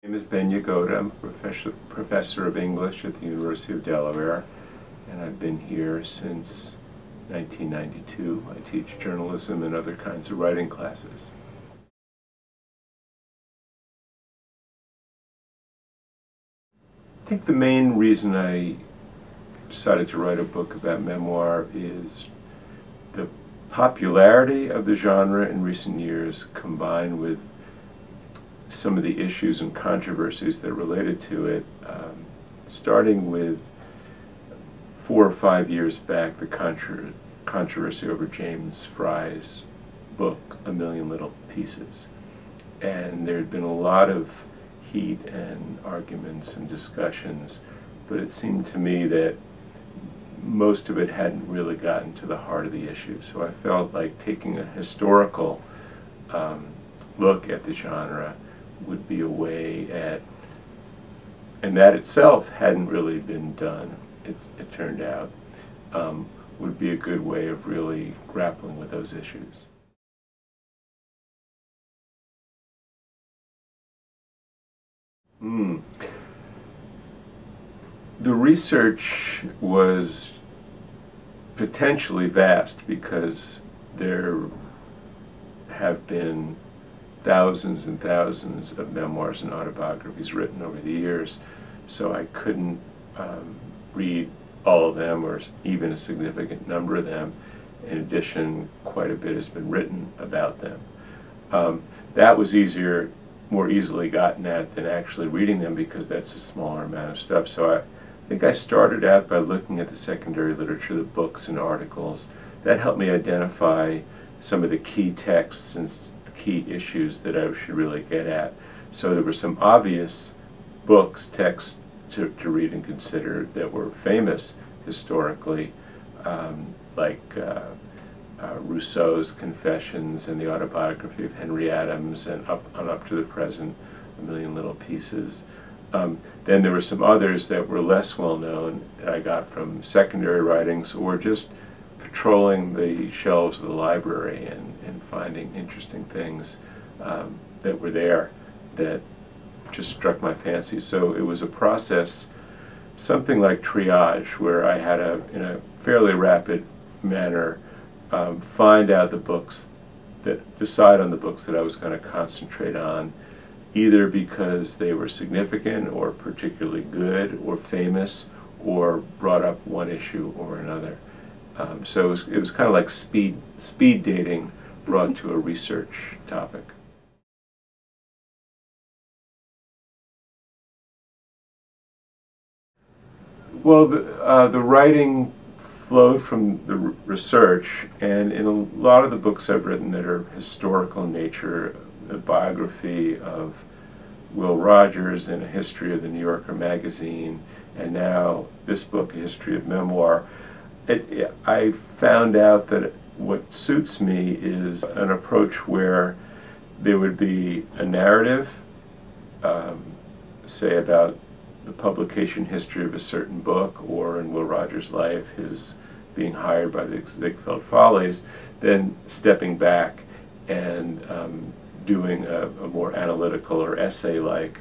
My name is Ben Yagoda. I'm a professor of English at the University of Delaware, and I've been here since 1992. I teach journalism and other kinds of writing classes. I think the main reason I decided to write a book about memoir is the popularity of the genre in recent years, combined with some of the issues and controversies that related to it, starting with 4 or 5 years back, the controversy over James Fry's book, A Million Little Pieces. And there had been a lot of heat and arguments and discussions, but it seemed to me that most of it hadn't really gotten to the heart of the issue. So I felt like taking a historical look at the genre would be a way at, and that itself hadn't really been done, it turned out, would be a good way of really grappling with those issues. The research was potentially vast because there have been thousands and thousands of memoirs and autobiographies written over the years, so I couldn't read all of them, or even a significant number of them. In addition, quite a bit has been written about them. That was more easily gotten at than actually reading them, because that's a smaller amount of stuff. So I think I started out by looking at the secondary literature, the books and articles. That helped me identify some of the key texts and key issues that I should really get at. So there were some obvious books, texts to read and consider that were famous historically, like Rousseau's Confessions and the autobiography of Henry Adams, and up to the present, A Million Little Pieces. Then there were some others that were less well known that I got from secondary writings, or just patrolling the shelves of the library and finding interesting things that were there that just struck my fancy. So it was a process, something like triage, where I had in a fairly rapid manner, find out the books, decide on the books that I was going to concentrate on, either because they were significant or particularly good or famous, or brought up one issue or another. So it was kind of like speed dating brought to a research topic. Well, the writing flowed from the research, and in a lot of the books I've written that are historical in nature, the biography of Will Rogers and A History of the New Yorker magazine, and now this book, A History of Memoir, I found out that what suits me is an approach where there would be a narrative, say about the publication history of a certain book, or in Will Rogers' life, his being hired by the Ziegfeld Follies, then stepping back and doing a more analytical or essay-like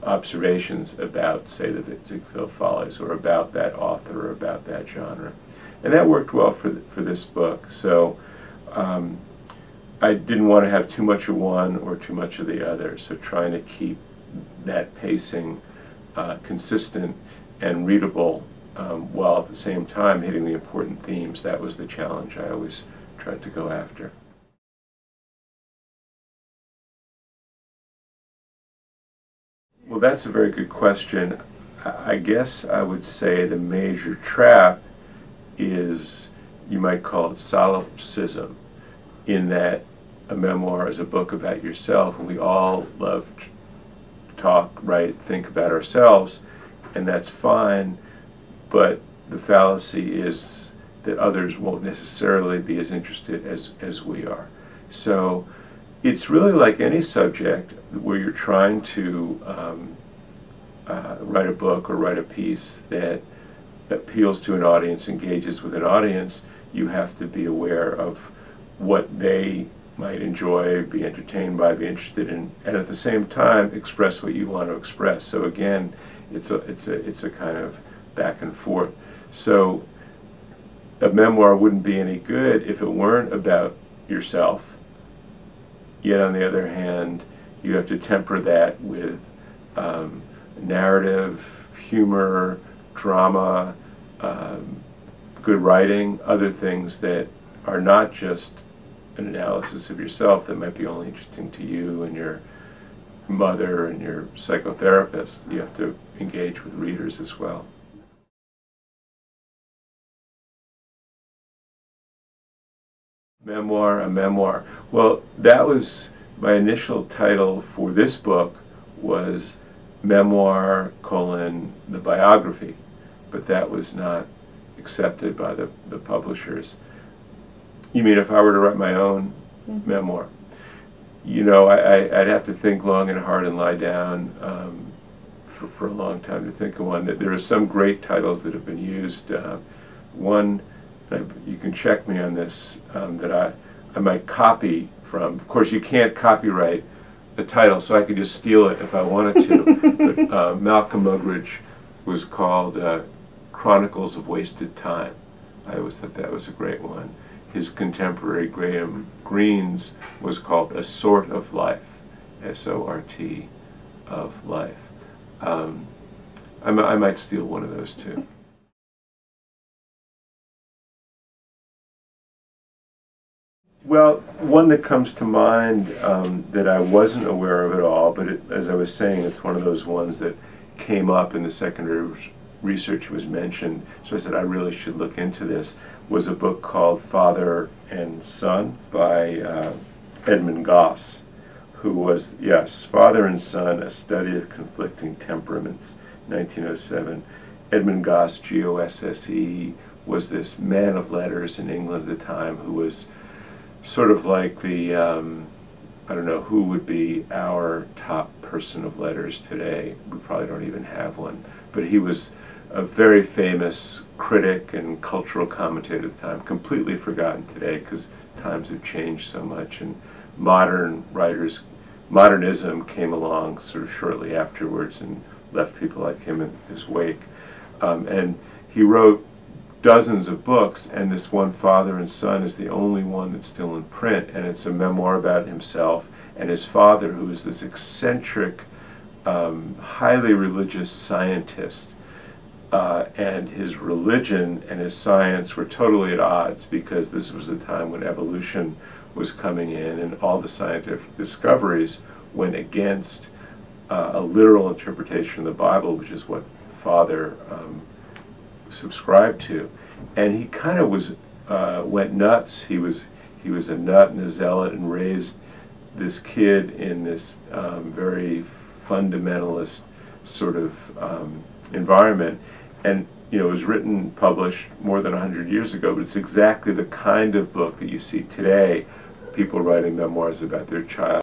observations about, say, the Ziegfeld Follies, or about that author, or about that genre. And that worked well for this book. So I didn't want to have too much of one or too much of the other, so trying to keep that pacing consistent and readable, while at the same time hitting the important themes. That was the challenge I always tried to go after. Well, that's a very good question. I guess I would say the major trap is, you might call it solipsism, in that a memoir is a book about yourself, and we all love to talk, write, think about ourselves, and that's fine, but the fallacy is that others won't necessarily be as interested as we are. So it's really like any subject where you're trying to write a book or write a piece that appeals to an audience, engages with an audience. You have to be aware of what they might enjoy, be entertained by, be interested in, and at the same time express what you want to express. So again, it's a kind of back and forth. So a memoir wouldn't be any good if it weren't about yourself. Yet on the other hand, you have to temper that with narrative, humor, drama, good writing, other things that are not just an analysis of yourself that might be only interesting to you and your mother and your psychotherapist. You have to engage with readers as well. Memoir, a memoir. Well, that was my initial title for this book, was Memoir, the biography, but that was not accepted by the publishers. You mean if I were to write my own memoir? You know, I'd have to think long and hard and lie down for a long time to think of one. There are some great titles that have been used. One, you can check me on this, that I might copy from. Of course, you can't copyright the title, so I could just steal it if I wanted to. But Malcolm Muggeridge was called Chronicles of Wasted Time. I always thought that was a great one. His contemporary, Graham Greene's, was called A Sort of Life, S-O-R-T of life. I might steal one of those too. Well, one that comes to mind that I wasn't aware of at all, but as I was saying, it's one of those ones that came up in the secondary research was mentioned, so I said I really should look into this, was a book called Father and Son by Edmund Goss, who was, yes, Father and Son, A Study of Conflicting Temperaments, 1907. Edmund Goss, G-O-S-S-E, was this man of letters in England at the time who was sort of like the, I don't know who would be our top person of letters today. We probably don't even have one. But he was a very famous critic and cultural commentator at the time, completely forgotten today because times have changed so much, and modern writers, modernism came along sort of shortly afterwards and left people like him in his wake. And he wrote dozens of books, and this one, Father and Son, is the only one that's still in print, and it's a memoir about himself and his father, who is this eccentric, highly religious scientist, and his religion and his science were totally at odds, because this was the time when evolution was coming in and all the scientific discoveries went against a literal interpretation of the Bible, which is what the father subscribed to. And he kind of was went nuts. He was a nut and a zealot, and raised this kid in this very fundamentalist sort of environment. And you know, it was written, published more than 100 years ago, but it's exactly the kind of book that you see today, people writing memoirs about their child.